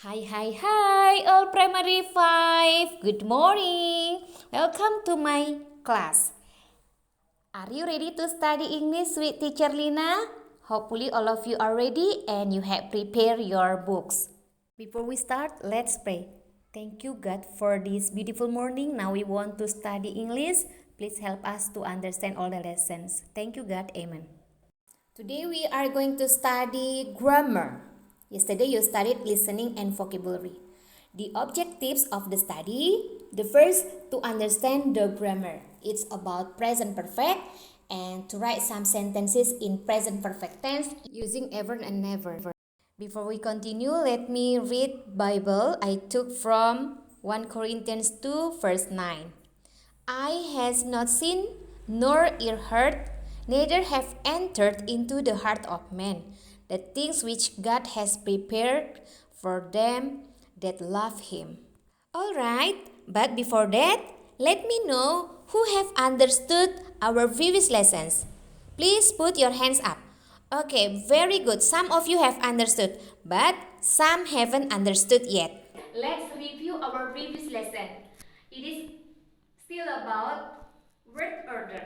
Hi, all primary 5. Good morning. Welcome to my class. Are you ready to study English with teacher Lina? Hopefully all of you are ready and you have prepared your books. Before we start, let's pray. Thank you God for this beautiful morning. Now we want to study English. Please help us to understand all the lessons. Thank you God. Amen. Today we are going to study grammar. Yesterday you studied listening and vocabulary. The objectives of the study, the first, to understand the grammar. It's about present perfect and to write some sentences in present perfect tense using ever and never. Before we continue, let me read Bible I took from 1 Corinthians 2 verse 9. Eye has not seen, nor ear heard, neither have entered into the heart of man the things which God has prepared for them that love Him. Alright, but before that, let me know who have understood our previous lessons. Please put your hands up. Okay, very good. Some of you have understood, but some haven't understood yet. Let's review our previous lesson. It is still about word order,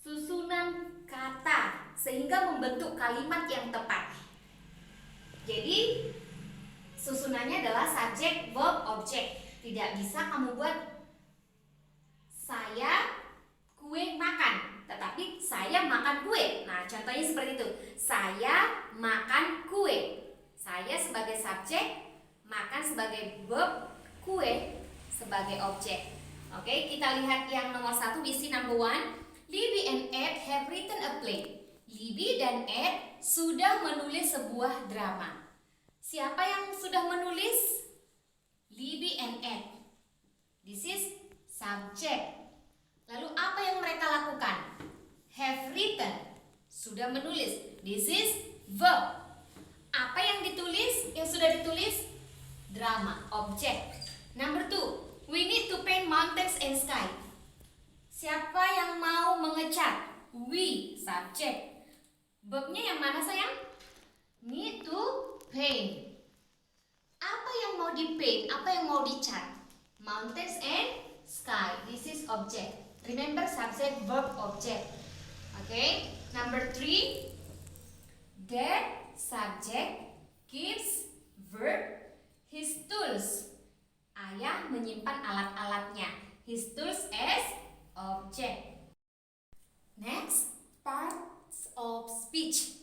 susunan kata sehingga membentuk kalimat yang tepat. Jadi susunannya adalah subjek, verb, object. Tidak bisa kamu buat saya kue makan, tetapi saya makan kue. Nah, contohnya seperti itu. Saya makan kue. Saya sebagai subjek, makan sebagai verb, kue sebagai objek. Oke, kita lihat yang nomor 1, bisi number 1. Libby and Ed have written a play. Libby dan Ed sudah menulis sebuah drama. Siapa yang sudah menulis? Libby and Ed. This is subject. Lalu apa yang mereka lakukan? Have written. Sudah menulis. This is verb. Apa yang ditulis? Yang sudah ditulis? Drama, object. Number 2, we need to paint mountains and sky. Siapa yang mau mengecat? We, subject. Verbnya yang mana sayang? Need to paint. Apa yang mau di-paint? Apa yang mau dicat? Mountains and sky. This is object. Remember subject, verb, object. Okay. Number 3, that subject gives verb his tools. Ayah menyimpan alat-alatnya. His tools as object. Next, parts of speech.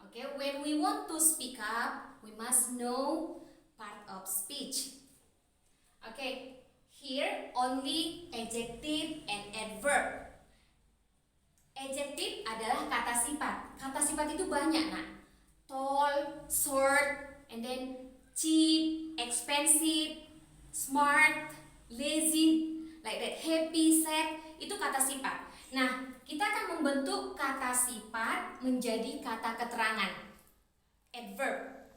Okay, when we want to speak up, we must know part of speech. Okay, here only adjective and adverb. Adjective adalah kata sifat. Kata sifat itu banyak, nak. Tall, short, and then cheap, expensive, smart, lazy, like that, happy, sad, itu kata sifat. Nah, kita akan membentuk kata sifat menjadi kata keterangan. Adverb.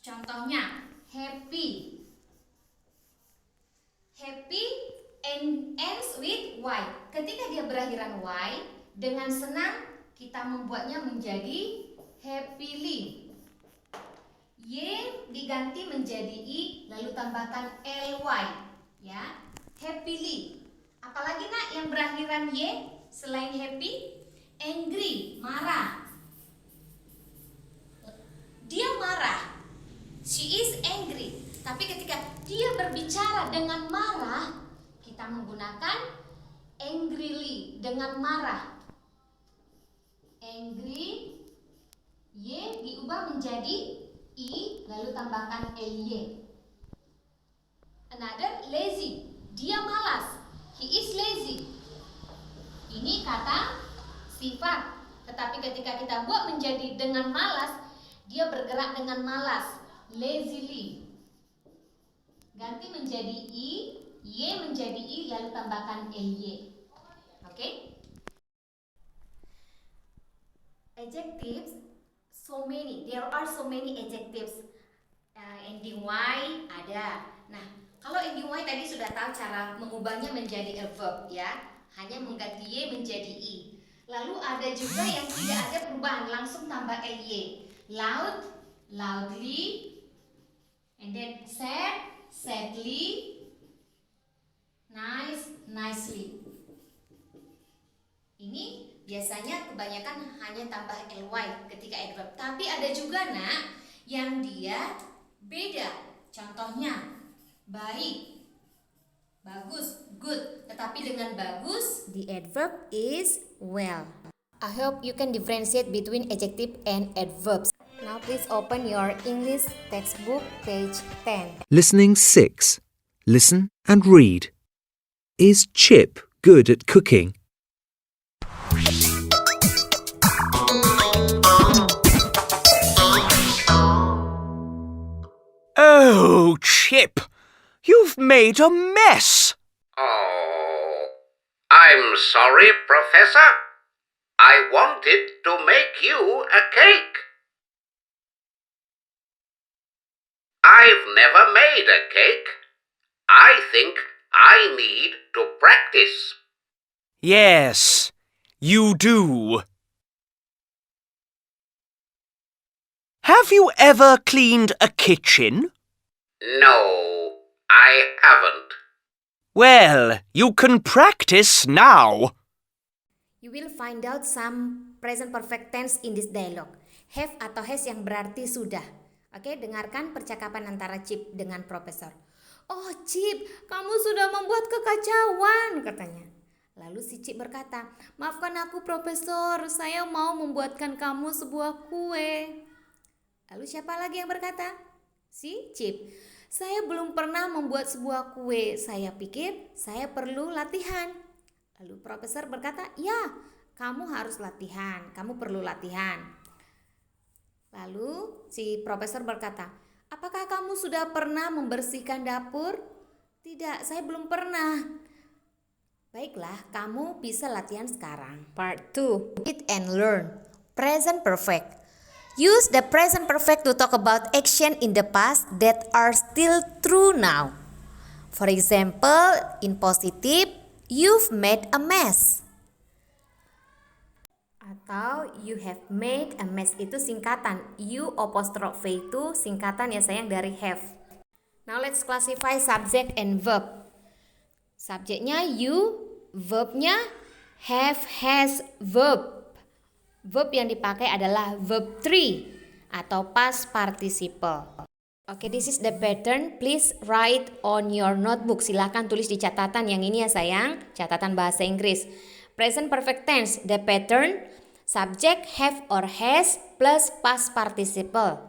Contohnya, happy. Happy ends with Y. Ketika dia berakhiran Y, dengan senang kita membuatnya menjadi happily. Y diganti menjadi I, lalu tambahkan ly, ya, happily. Apalagi nak yang berakhiran Y selain happy? Angry, marah. Dia marah. She is angry. Tapi ketika dia berbicara dengan marah, kita menggunakan angrily, dengan marah. Angry, Y diubah menjadi I, lalu tambahkan ly. Another, lazy. Dia malas. He is lazy. Ini kata sifat. Tetapi ketika kita buat menjadi dengan malas, dia bergerak dengan malas. Lazily. Ganti menjadi I, Y menjadi I, lalu tambahkan ly. Oke? Adjectives, so many. There are so many adjectives. Ending Y ada. Nah, kalau ending Y tadi sudah tahu cara mengubahnya menjadi a verb, ya. Hanya mengganti Y menjadi I. Lalu ada juga yang tidak ada perubahan, langsung tambah ly. Loud, loudly, sadly, nice, nicely. Ini biasanya kebanyakan hanya tambah ly ketika adverb. Tapi ada juga nak yang dia beda. Contohnya baik, bagus, good. Tetapi dengan bagus, the adverb is well. I hope you can differentiate between adjective and adverbs. Now please open your English textbook, page 10. Listening 6. Listen and read. Is Chip good at cooking? Oh, Chip, you've made a mess. Oh, I'm sorry, Professor. I wanted to make you a cake. I've never made a cake. I think I need to practice. Yes, you do. Have you ever cleaned a kitchen? No, I haven't. Well, you can practice now. You will find out some present perfect tense in this dialogue. Have atau has yang berarti sudah. Oke, dengarkan percakapan antara Chip dengan Profesor. Oh Chip, kamu sudah membuat kekacauan, katanya. Lalu si Chip berkata, maafkan aku Profesor, saya mau membuatkan kamu sebuah kue. Lalu siapa lagi yang berkata? Si Chip. Saya belum pernah membuat sebuah kue. Saya pikir saya perlu latihan. Lalu Profesor berkata, ya, kamu harus latihan. Kamu perlu latihan. Lalu si Profesor berkata, apakah kamu sudah pernah membersihkan dapur? Tidak, saya belum pernah. Baiklah, kamu bisa latihan sekarang. Part 2. Read and learn. Present perfect. Use the present perfect to talk about action in the past that are still true now. For example, in positive, you've made a mess. Atau you have made a mess itu singkatan. You apostrophe itu singkatan ya sayang dari have. Now let's classify subject and verb. Subjeknya you, verbnya have, has, verb. Verb yang dipakai adalah verb 3 atau past participle. Oke, this is the pattern. Please write on your notebook. Silahkan tulis di catatan yang ini ya sayang. Catatan bahasa Inggris. Present perfect tense, the pattern. Subject have or has plus past participle.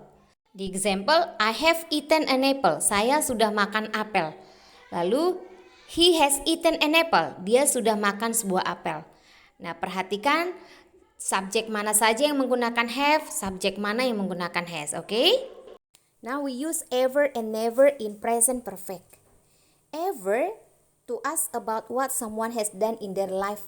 The example, I have eaten an apple. Saya sudah makan apel. Lalu, he has eaten an apple. Dia sudah makan sebuah apel. Nah, perhatikan subjek mana saja yang menggunakan have, subjek mana yang menggunakan has, okay? Now we use ever and never in present perfect. Ever to ask about what someone has done in their life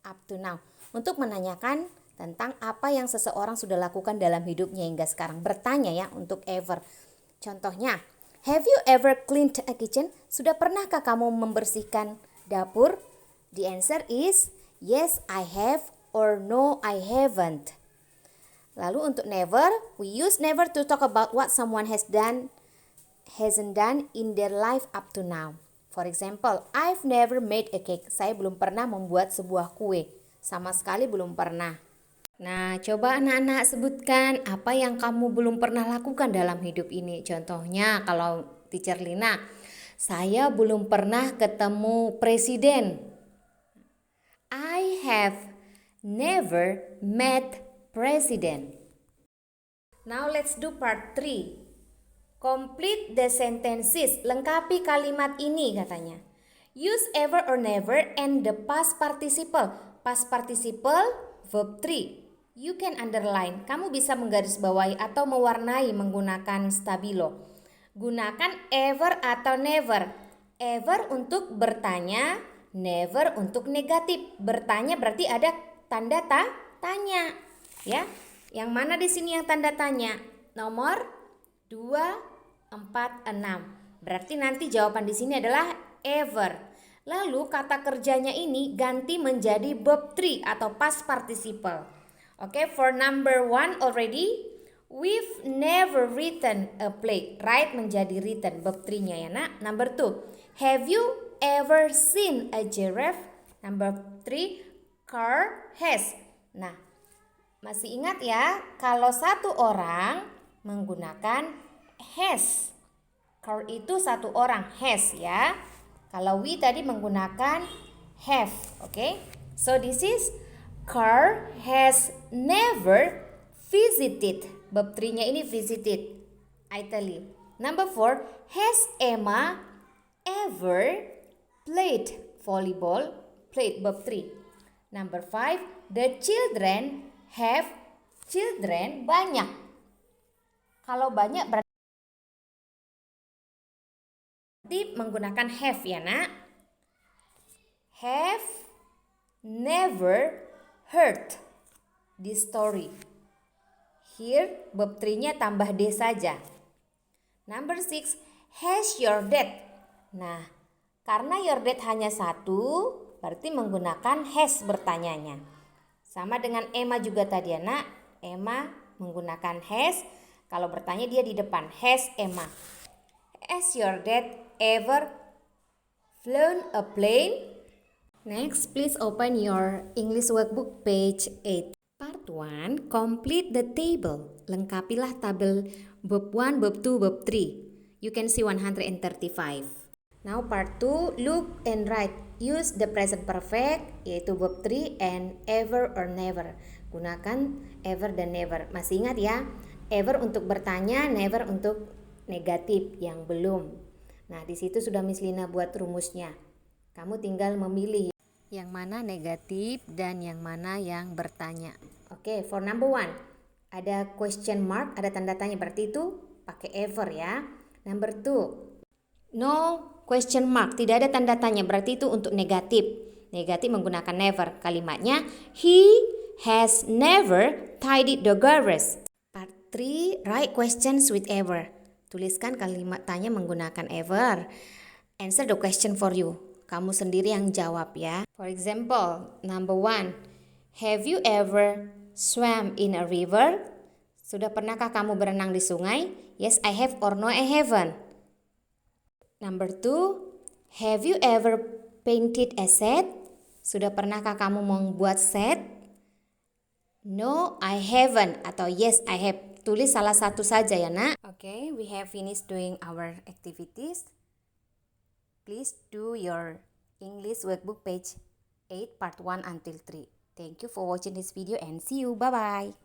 up to now. Untuk menanyakan tentang apa yang seseorang sudah lakukan dalam hidupnya hingga sekarang. Bertanya ya untuk ever. Contohnya, have you ever cleaned a kitchen? Sudah pernahkah kamu membersihkan dapur? The answer is yes, I have. Or no, I haven't. Lalu untuk never, we use never to talk about what someone hasn't done in their life up to now. For example, I've never made a cake. Saya belum pernah membuat sebuah kue. Sama sekali belum pernah. Nah, coba anak-anak sebutkan apa yang kamu belum pernah lakukan dalam hidup ini. Contohnya kalau Teacher Lina, saya belum pernah ketemu presiden. I have never met president. Now let's do part 3. Complete the sentences. Lengkapi kalimat ini katanya. Use ever or never and the past participle. Past participle verb 3. You can underline. Kamu bisa menggarisbawahi atau mewarnai menggunakan stabilo. Gunakan ever atau never. Ever untuk bertanya, never untuk negatif. Bertanya berarti ada tanda tanya, ya. Yang mana di sini yang tanda tanya? Nomor 2, 4, 6. Berarti nanti jawaban di sini adalah ever. Lalu kata kerjanya ini ganti menjadi verb 3 atau past participle. Oke, for number 1 already We've never ridden a plane. Ride menjadi ridden, verb 3-nya ya nak. Number 2, have you ever seen a giraffe? Number 3, car has. Nah, masih ingat ya, kalau satu orang menggunakan has. Car itu satu orang, has ya. Kalau we tadi menggunakan have, okay? So this is car has never visited. Verb 3-nya ini visited, Italy. Number 4, has Emma ever played volleyball? Played, verb 3. Number 5, the children have children, banyak. Kalau banyak berarti menggunakan have ya nak. Have never heard this story. Here verb 3-nya tambah D saja. Number 6, has your dad. Nah, karena your dad hanya satu, berarti menggunakan has bertanyanya. Sama dengan Emma juga tadi ya nak. Emma menggunakan has. Kalau bertanya dia di depan. Has Emma. Has your dad ever flown a plane? Next, please open your English workbook page 8. Part 1, complete the table. Lengkapilah tabel verb 1, verb 2, verb 3. You can see 135. Now part 2, look and write. Use the present perfect, yaitu verb 3 and ever or never. Gunakan ever dan never. Masih ingat ya? Ever untuk bertanya, never untuk negatif yang belum. Nah, di situ sudah Miss Lina buat rumusnya. Kamu tinggal memilih yang mana negatif dan yang mana yang bertanya. Oke, for number 1, ada question mark, ada tanda tanya, berarti itu pakai ever ya. Number 2, no question mark, tidak ada tanda tanya, berarti itu untuk negatif. Negatif menggunakan never. Kalimatnya, he has never tidied the garage. Part 3, write questions with ever. Tuliskan kalimat tanya menggunakan ever. Answer the question for you. Kamu sendiri yang jawab ya. For example, number 1, have you ever swam in a river? Sudah pernahkah kamu berenang di sungai? Yes, I have, or no, I haven't. Number 2, have you ever painted a set? Sudah pernahkah kamu membuat set? No, I haven't, atau yes, I have. Tulis salah satu saja ya nak. Okay, we have finished doing our activities. Please do your English workbook page 8 part 1 until 3. Thank you for watching this video and see you. Bye-bye.